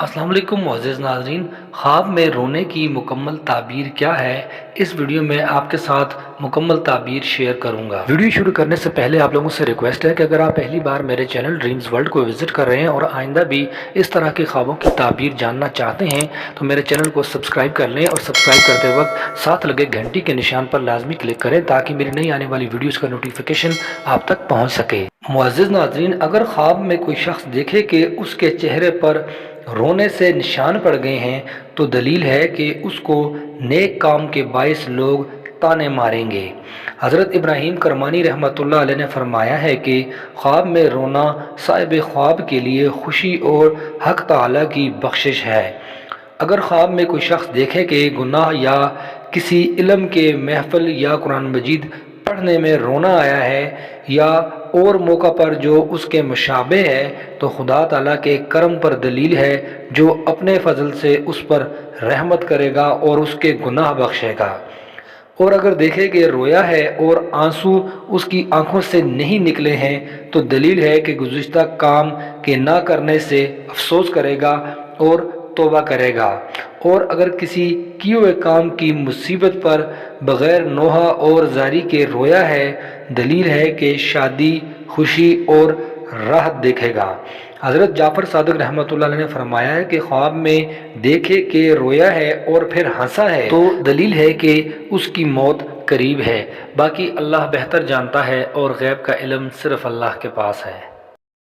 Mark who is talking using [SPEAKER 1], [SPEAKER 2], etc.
[SPEAKER 1] अस्सलाम वालेकुम मुअज़्ज़िज़ नाज़रीन। ख्वाब में रोने की मुकम्मल ताबीर क्या है, इस वीडियो में आपके साथ मुकम्मल ताबीर शेयर करूंगा। वीडियो शुरू करने से पहले आप लोगों से रिक्वेस्ट है कि अगर आप पहली बार मेरे चैनल ड्रीम्स वर्ल्ड को विज़िट कर रहे हैं और आइंदा भी इस तरह के ख्वाबों की ताबीर जानना चाहते हैं तो मेरे चैनल को सब्सक्राइब कर लें और सब्सक्राइब करते वक्त साथ लगे घंटी के निशान पर लाजमी क्लिक करें ताकि मेरी नई आने वाली वीडियोज़ का नोटिफिकेशन आप तक पहुँच सके। मुअज़्ज़िज़ नाज़रीन, अगर ख्वाब में कोई शख्स देखे कि उसके चेहरे पर रोने से निशान पड़ गए हैं तो दलील है कि उसको नेक काम के बाइस लोग ताने मारेंगे। हज़रत इब्राहीम करमानी रहमतुल्लाह अलैह ने फरमाया है कि ख्वाब में रोना साहिब ख्वाब के लिए खुशी और हक ताला की बख्शिश है। अगर ख्वाब में कोई शख्स देखे कि गुनाह या किसी इल्म के महफिल या कुरान मजीद पढ़ने में रोना आया है या और मौका पर जो उसके मुशाबे है तो खुदा ताला के करम पर दलील है जो अपने फजल से उस पर रहमत करेगा और उसके गुनाह बख्शेगा। और अगर देखे कि रोया है और आंसू उसकी आंखों से नहीं निकले हैं तो दलील है कि गुज़िश्ता काम के ना करने से अफसोस करेगा और तौबा करेगा। और अगर किसी किए हुए काम की मुसीबत पर बग़ैर नोहा और जारी के रोया है दलील है कि शादी, खुशी और राहत देखेगा। हज़रत जाफ़र सादिक रहमतुल्लाह अलैह ने फरमाया है कि ख्वाब में देखे कि रोया है और फिर हंसा है तो दलील है कि उसकी मौत करीब है। बाकी अल्लाह बेहतर जानता है और गैब का इल्म सिर्फ़ अल्लाह के पास है।